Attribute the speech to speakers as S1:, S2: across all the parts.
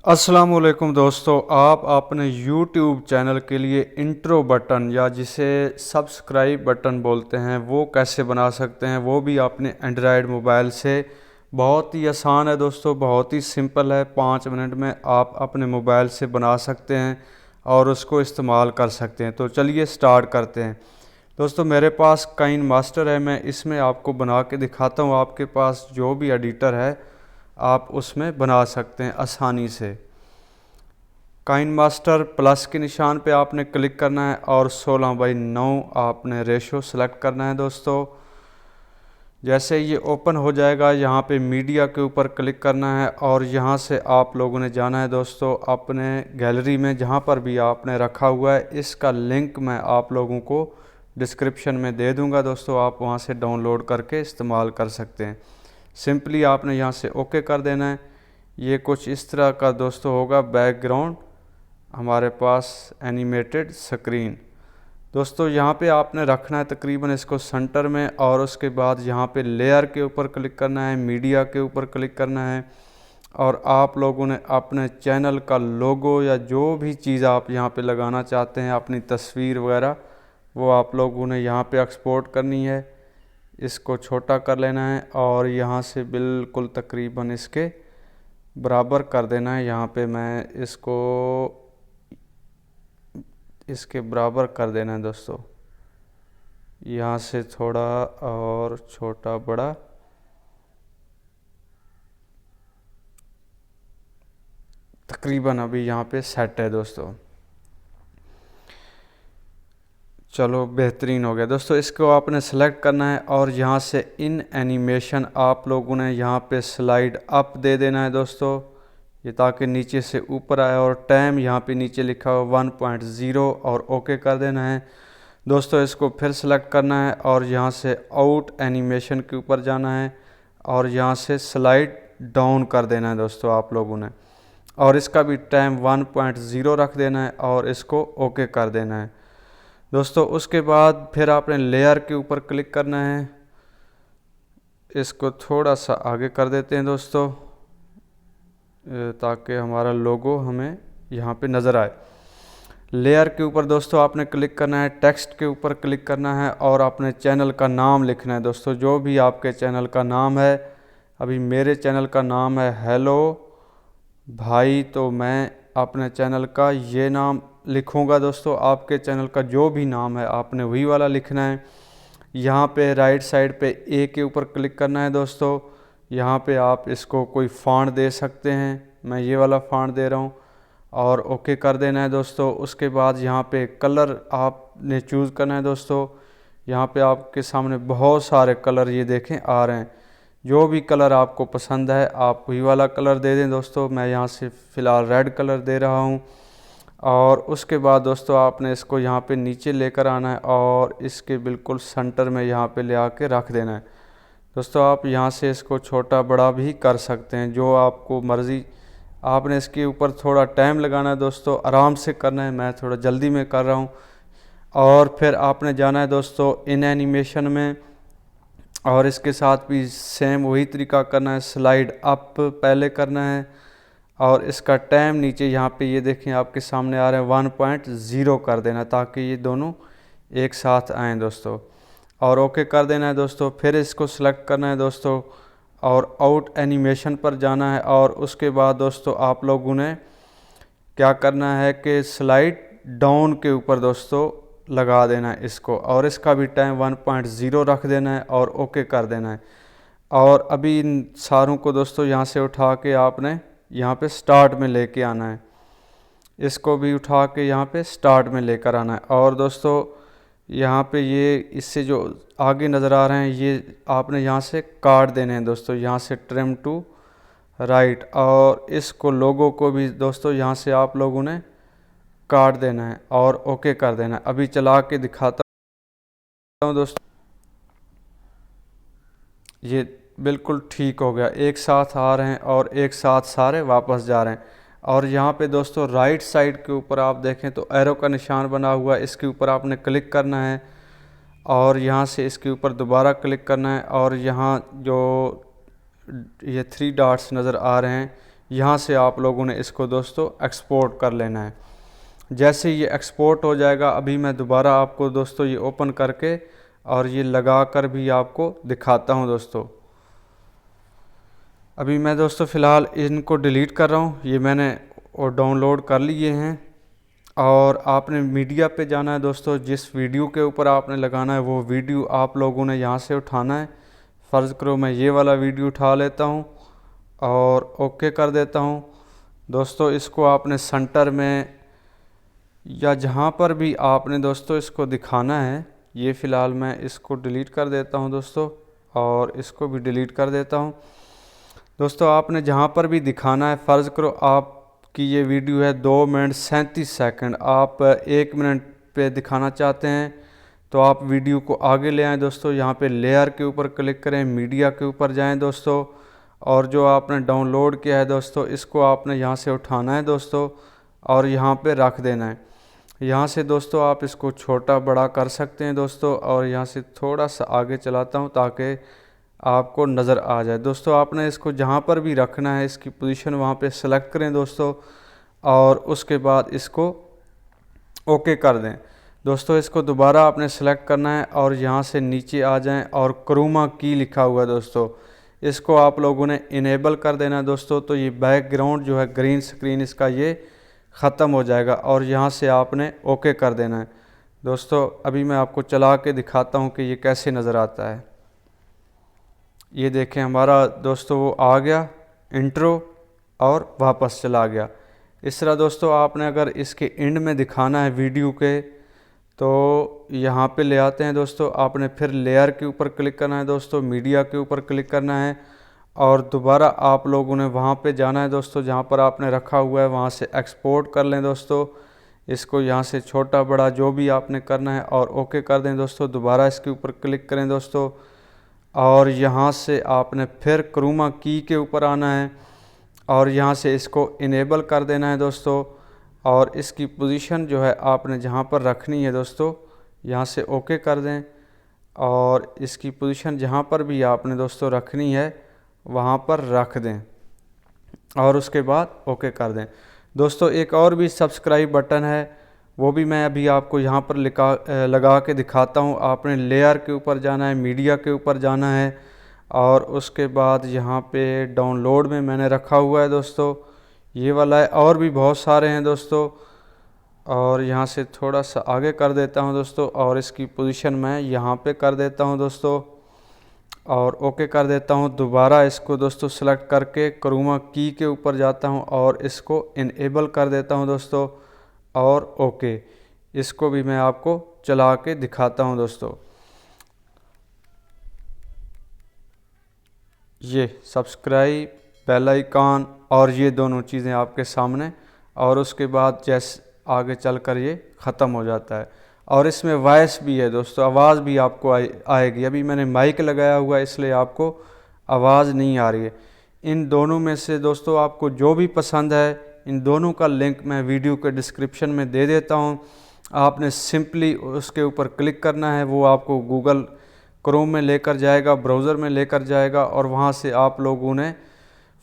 S1: अस्सलामुअलैकुम दोस्तों, आप अपने YouTube चैनल के लिए इंट्रो बटन या जिसे सब्सक्राइब बटन बोलते हैं वो कैसे बना सकते हैं, वो भी अपने एंड्रॉयड मोबाइल से। बहुत ही आसान है दोस्तों, बहुत ही सिंपल है। 5 मिनट में आप अपने मोबाइल से बना सकते हैं और उसको इस्तेमाल कर सकते हैं। तो चलिए स्टार्ट करते हैं। दोस्तों मेरे पास काइन मास्टर है, मैं इसमें आपको बना के दिखाता हूँ। आपके पास जो भी एडिटर है आप उसमें बना सकते हैं आसानी से। काइन मास्टर प्लस के निशान पे आपने क्लिक करना है और 16:9 आपने रेशो सेलेक्ट करना है दोस्तों। जैसे ये ओपन हो जाएगा, यहाँ पे मीडिया के ऊपर क्लिक करना है और यहाँ से आप लोगों ने जाना है दोस्तों अपने गैलरी में, जहाँ पर भी आपने रखा हुआ है। इसका लिंक मैं आप लोगों को डिस्क्रिप्शन में दे दूँगा दोस्तों, आप वहाँ से डाउनलोड करके इस्तेमाल कर सकते हैं। सिंपली आपने यहाँ से ओके कर देना है। ये कुछ इस तरह का दोस्तों होगा बैकग्राउंड हमारे पास एनिमेटेड स्क्रीन। दोस्तों यहाँ पे आपने रखना है तकरीबन इसको सेंटर में, और उसके बाद यहाँ पे लेयर के ऊपर क्लिक करना है, मीडिया के ऊपर क्लिक करना है, और आप लोगों ने अपने चैनल का लोगो या जो भी चीज़ आप यहाँ पे लगाना चाहते हैं, अपनी तस्वीर वगैरह, वो आप लोगों ने यहाँ पे एक्सपोर्ट करनी है। इसको छोटा कर लेना है और यहाँ से बिल्कुल तकरीबन इसके बराबर कर देना है। यहाँ पे मैं इसके बराबर कर देना है दोस्तों। यहाँ से थोड़ा और छोटा बड़ा तकरीबन अभी यहाँ पे सेट है दोस्तों। चलो बेहतरीन हो गया दोस्तों। इसको आपने सेलेक्ट करना है और यहाँ से इन एनिमेशन आप लोगों ने यहाँ पे स्लाइड अप दे देना है दोस्तों, ये ताकि नीचे से ऊपर आए, और टाइम यहाँ पे नीचे लिखा हुआ 1.0 और ओके कर देना है दोस्तों। इसको फिर सेलेक्ट करना है और यहाँ से आउट एनिमेशन के ऊपर जाना है और यहाँ से स्लाइड डाउन कर देना है दोस्तों आप लोगों ने, और इसका भी टाइम 1.0 रख देना है और इसको ओके कर देना है दोस्तों। उसके बाद फिर आपने लेयर के ऊपर क्लिक करना है। इसको थोड़ा सा आगे कर देते हैं दोस्तों ताकि हमारा लोगो हमें यहाँ पे नज़र आए। लेयर के ऊपर दोस्तों आपने क्लिक करना है, टेक्स्ट के ऊपर क्लिक करना है और अपने चैनल का नाम लिखना है दोस्तों, जो भी आपके चैनल का नाम है। अभी मेरे चैनल का नाम है हेलो भाई, तो मैं अपने चैनल का ये नाम लिखूँगा दोस्तों। आपके चैनल का जो भी नाम है आपने वही वाला लिखना है। यहाँ पे राइट साइड पे ए के ऊपर क्लिक करना है दोस्तों। यहाँ पे आप इसको कोई फ़ॉन्ट दे सकते हैं, मैं ये वाला फ़ॉन्ट दे रहा हूँ, और ओके कर देना है दोस्तों। उसके बाद यहाँ पे कलर आपने चूज़ करना है दोस्तों। यहाँ पे आपके सामने बहुत सारे कलर ये देखें आ रहे हैं, जो भी कलर आपको पसंद है आप वही वाला कलर दे दें दोस्तों। मैं यहाँ से फ़िलहाल रेड कलर दे रहा हूँ। और उसके बाद दोस्तों आपने इसको यहाँ पे नीचे लेकर आना है और इसके बिल्कुल सेंटर में यहाँ पे ले आके रख देना है दोस्तों। आप यहाँ से इसको छोटा बड़ा भी कर सकते हैं, जो आपको मर्ज़ी। आपने इसके ऊपर थोड़ा टाइम लगाना है दोस्तों, आराम से करना है, मैं थोड़ा जल्दी में कर रहा हूँ। और फिर आपने जाना है दोस्तों इन एनिमेशन में, और इसके साथ भी सेम वही तरीका करना है। स्लाइड अप पहले करना है और इसका टाइम नीचे यहाँ पे ये देखें आपके सामने आ रहे हैं 1.0 कर देना, ताकि ये दोनों एक साथ आएँ दोस्तों, और ओके कर देना है दोस्तों। फिर इसको सेलेक्ट करना है दोस्तों और आउट एनिमेशन पर जाना है, और उसके बाद दोस्तों आप लोगों ने क्या करना है कि स्लाइड डाउन के ऊपर दोस्तों लगा देना है इसको, और इसका भी टाइम 1.0 रख देना है और ओके कर देना है। और अभी इन सारों को दोस्तों यहाँ से उठा के आपने यहाँ पे स्टार्ट में लेके आना है। इसको भी उठा के यहाँ पे स्टार्ट में लेकर आना है। और दोस्तों यहाँ पे ये इससे जो आगे नज़र आ रहे हैं ये आपने यहाँ से काट देने हैं दोस्तों, यहाँ से ट्रिम टू राइट, और इसको लोगों को भी दोस्तों यहाँ से आप लोगों ने काट देना है और ओके कर देना है। अभी चला के दिखाता हूँ दोस्तों, ये बिल्कुल ठीक हो गया, एक साथ आ रहे हैं और एक साथ सारे वापस जा रहे हैं। और यहाँ पे दोस्तों राइट साइड के ऊपर आप देखें तो एरो का निशान बना हुआ है, इसके ऊपर आपने क्लिक करना है और यहाँ से इसके ऊपर दोबारा क्लिक करना है, और यहाँ जो ये 3 डॉट्स नज़र आ रहे हैं यहाँ से आप लोगों ने इसको दोस्तों एक्सपोर्ट कर लेना है। जैसे ये एक्सपोर्ट हो जाएगा, अभी मैं दोबारा आपको दोस्तों ये ओपन करके और ये लगा कर भी आपको दिखाता हूँ दोस्तों। अभी मैं दोस्तों फ़िलहाल इनको डिलीट कर रहा हूँ। ये मैंने डाउनलोड कर लिए हैं और आपने मीडिया पे जाना है दोस्तों। जिस वीडियो के ऊपर आपने लगाना है वो वीडियो आप लोगों ने यहाँ से उठाना है। फ़र्ज़ करो मैं ये वाला वीडियो उठा लेता हूँ और ओके कर देता हूँ दोस्तों। इसको आपने सेंटर में या जहाँ पर भी आपने दोस्तों इसको दिखाना है, ये फ़िलहाल मैं इसको डिलीट कर देता हूँ दोस्तों और इसको भी डिलीट कर देता हूँ दोस्तों। आपने जहाँ पर भी दिखाना है, फ़र्ज़ करो आपकी ये वीडियो है 2 मिनट 37 सेकंड, आप 1 मिनट पे दिखाना चाहते हैं तो आप वीडियो को आगे ले आएँ दोस्तों। यहाँ पे लेयर के ऊपर क्लिक करें, मीडिया के ऊपर जाएं दोस्तों और जो आपने डाउनलोड किया है दोस्तों इसको आपने यहाँ से उठाना है दोस्तों और यहाँ पे रख देना है। यहाँ से दोस्तों आप इसको छोटा बड़ा कर सकते हैं दोस्तों और यहाँ से थोड़ा सा आगे चलाता हूँ ताकि आपको नज़र आ जाए दोस्तों। आपने इसको जहाँ पर भी रखना है इसकी पोजीशन वहाँ पे सेलेक्ट करें दोस्तों और उसके बाद इसको ओके कर दें दोस्तों। इसको दोबारा आपने सेलेक्ट करना है और यहाँ से नीचे आ जाएं और क्रोमा की लिखा हुआ है दोस्तों, इसको आप लोगों ने इनेबल कर देना है दोस्तों। तो ये बैकग्राउंड जो है ग्रीन स्क्रीन इसका ये ख़त्म हो जाएगा और यहाँ से आपने ओके कर देना है दोस्तों। अभी मैं आपको चला के दिखाता हूँ कि ये कैसे नज़र आता है। ये देखें हमारा दोस्तों वो आ गया इंट्रो और वापस चला गया। इस तरह दोस्तों आपने अगर इसके एंड में दिखाना है वीडियो के तो यहाँ पे ले आते हैं दोस्तों। आपने फिर लेयर के ऊपर क्लिक करना है दोस्तों, मीडिया के ऊपर क्लिक करना है और दोबारा आप लोगों ने वहाँ पे जाना है दोस्तों जहाँ पर आपने रखा हुआ है, वहाँ से एक्सपोर्ट कर लें दोस्तों। इसको यहाँ से छोटा बड़ा जो भी आपने करना है और ओके कर दें दोस्तों। दोबारा इसके ऊपर क्लिक करें दोस्तों और यहाँ से आपने फिर क्रोमा की के ऊपर आना है और यहाँ से इसको इनेबल कर देना है दोस्तों और इसकी पोजीशन जो है आपने जहाँ पर रखनी है दोस्तों यहाँ से ओके कर दें और इसकी पोजीशन जहाँ पर भी आपने दोस्तों रखनी है वहाँ पर रख दें और उसके बाद ओके कर दें दोस्तों। एक और भी सब्सक्राइब बटन है, वो भी मैं अभी आपको यहाँ पर लगा के दिखाता हूँ। आपने लेयर के ऊपर जाना है, मीडिया के ऊपर जाना है और उसके बाद यहाँ पे डाउनलोड में मैंने रखा हुआ है दोस्तों, ये वाला है। और भी बहुत सारे हैं दोस्तों और यहाँ से थोड़ा सा आगे कर देता हूँ दोस्तों और इसकी पोजीशन मैं यहाँ पे कर देता हूँ दोस्तों और ओके कर देता हूँ। दोबारा इसको दोस्तों सेलेक्ट करके क्रोमा की के ऊपर जाता हूँ और इसको इनेबल कर देता हूँ दोस्तों और ओके। इसको भी मैं आपको चला के दिखाता हूँ दोस्तों। ये सब्सक्राइब, बेल आइकन और ये दोनों चीज़ें आपके सामने और उसके बाद जैसे आगे चलकर ये ख़त्म हो जाता है। और इसमें वॉइस भी है दोस्तों, आवाज़ भी आपको आएगी। अभी मैंने माइक लगाया हुआ है इसलिए आपको आवाज़ नहीं आ रही है। इन दोनों में से दोस्तों आपको जो भी पसंद है, इन दोनों का लिंक मैं वीडियो के डिस्क्रिप्शन में दे देता हूँ। आपने सिंपली उसके ऊपर क्लिक करना है, वो आपको गूगल क्रोम में लेकर जाएगा, ब्राउज़र में लेकर जाएगा और वहाँ से आप लोगों ने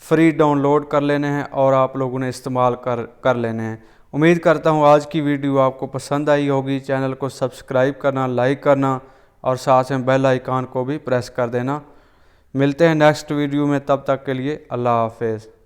S1: फ्री डाउनलोड कर लेने हैं और आप लोगों ने इस्तेमाल कर लेने हैं। उम्मीद करता हूँ आज की वीडियो आपको पसंद आई होगी। चैनल को सब्सक्राइब करना, लाइक करना और साथ में बेल आइकन को भी प्रेस कर देना। मिलते हैं नेक्स्ट वीडियो में, तब तक के लिए अल्लाह हाफ़िज़।